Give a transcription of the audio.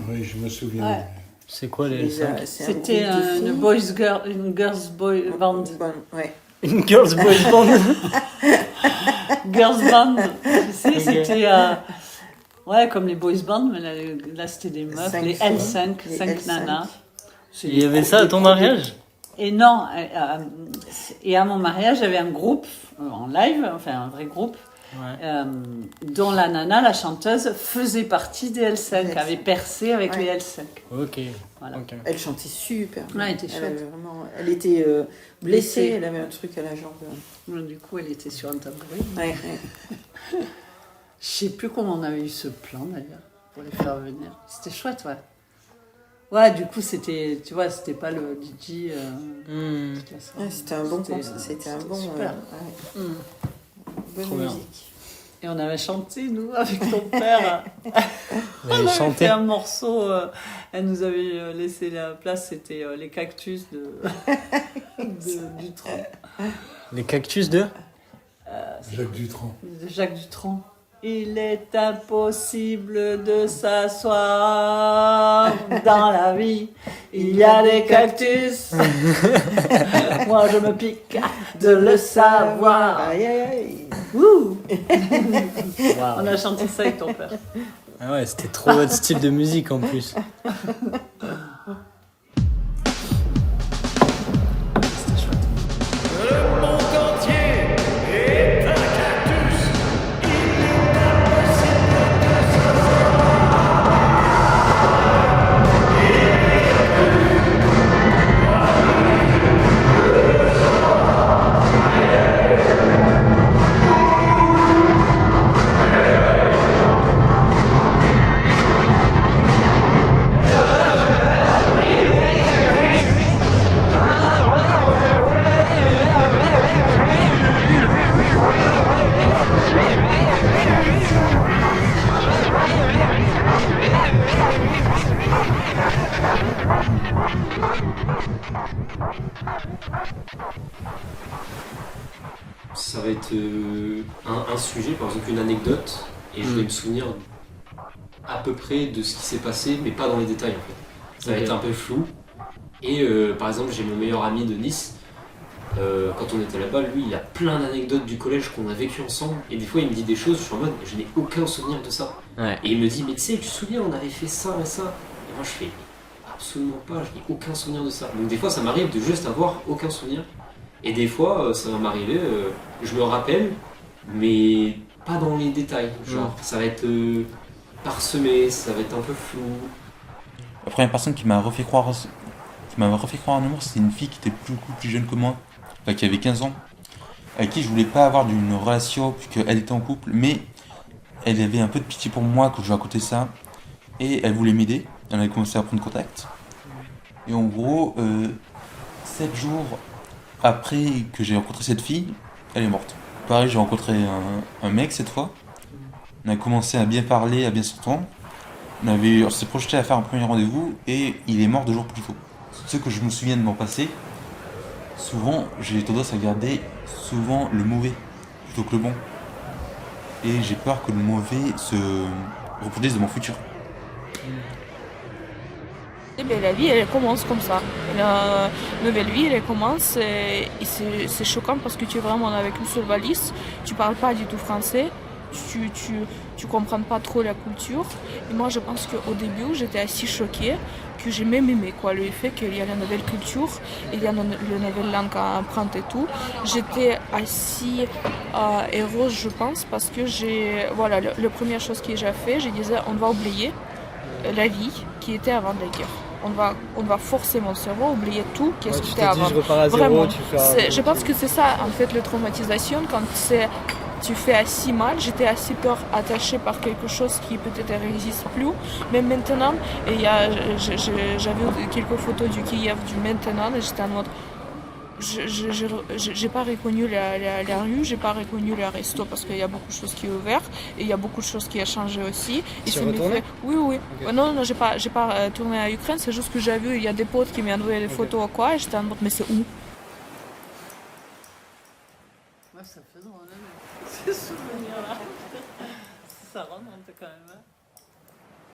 Oui, je me souviens. Ouais. C'est quoi les L5? C'était une girls boy band. Ouais. Une girls boys band. Girls band. Tu sais, c'était ouais, comme les boys band, mais là c'était des meufs, les L5, 5 nanas. Il y avait ça à ton mariage? Et non, et à mon mariage, j'avais un groupe en live, enfin un vrai groupe, dont la nana, la chanteuse, faisait partie des L5, avait percé avec les L5. Ok. Voilà. Okay. Elle chantait super bien. Ouais, elle était chouette. Elle était blessée, elle avait un truc à la jambe. Du coup, elle était sur un tabouret. Ouais. Je sais plus comment on avait eu ce plan d'ailleurs, pour les faire venir. C'était chouette, ouais. Ouais, du coup, c'était, tu vois, c'était pas le DJ. C'était un bon concert, c'était un bon. Super. Bonne musique. Et on avait chanté, nous, avec ton père. On On avait avait chanté. fait un morceau, elle nous avait laissé la place, c'était les cactus du train. Les cactus de Jacques Dutronc. De Jacques Dutronc. Il est impossible de s'asseoir dans la vie. Il y a des cactus. Moi, je me pique de le savoir. Aïe, aïe, aïe. Ouh. Wow. On a chanté ça avec ton père. Ah ouais, c'était trop votre style de musique en plus. C'était chouette. Le monde entier est un cactus. Il est impossible Ça va être un sujet, par exemple une anecdote, et je vais me souvenir à peu près de ce qui s'est passé, mais pas dans les détails en fait. Ça va être un peu flou. Et par exemple, j'ai mon meilleur ami de Nice, quand on était là-bas, lui il a plein d'anecdotes du collège qu'on a vécu ensemble, et des fois il me dit des choses, je suis en mode, je n'ai aucun souvenir de ça. Ouais. Et il me dit, mais tu sais, tu te souviens, on avait fait ça et ça. Et moi je fais, absolument pas, je n'ai aucun souvenir de ça. Donc des fois ça m'arrive de juste avoir aucun souvenir. Et des fois ça va m'arriver, je me rappelle, mais pas dans les détails. Genre ça va être parsemé, ça va être un peu flou. La première personne qui m'a refait croire en amour, c'était une fille qui était beaucoup plus jeune que moi, enfin qui avait 15 ans, avec qui je voulais pas avoir d'une relation puisqu'elle était en couple, mais elle avait un peu de pitié pour moi quand je lui racontais ça, et elle voulait m'aider. Elle avait commencé à prendre contact. Et en gros, 7 jours après que j'ai rencontré cette fille, elle est morte. Pareil, j'ai rencontré un mec cette fois. On a commencé à bien parler, à bien s'entendre. On s'est projeté à faire un premier rendez-vous et il est mort 2 jours plus tôt. Ce que je me souviens de mon passé, souvent j'ai tendance à garder souvent le mauvais plutôt que le bon. Et j'ai peur que le mauvais se reproduise de mon futur. Eh bien, la vie, elle commence comme ça. La nouvelle vie, elle commence et c'est choquant parce que tu es vraiment avec une seule valise, tu parles pas du tout français, tu comprends pas trop la culture. Et moi, je pense qu'au début, j'étais assez choquée, que j'ai même aimé quoi, le fait qu'il y a la nouvelle culture, il y a la nouvelle langue à apprendre et tout. J'étais assez heureuse, je pense, parce que voilà, la première chose que j'ai fait, je disais, on va oublier la vie qui était avant la guerre. On va forcer mon cerveau à oublier tout qu'est-ce qui était avant. Je repars à zéro, vraiment. Je pense que c'est ça, en fait, la traumatisation, quand tu fais assez mal. J'étais assez peur attachée par quelque chose qui peut-être n'existe plus. Mais maintenant, j'avais quelques photos du Kiev du maintenant et j'étais en mode... J'ai pas reconnu la rue, j'ai pas reconnu le resto parce qu'il y a beaucoup de choses qui est ouvert et il y a beaucoup de choses qui a changé aussi. Tu es retourné ? Oui. Okay. Non, j'ai pas tourné à Ukraine, c'est juste que j'ai vu, il y a des potes qui m'ont envoyé des photos ou quoi et j'étais en mode, mais c'est où ? Ouais, ça fait drôle, ces souvenirs-là. Ça remonte quand même. Hein.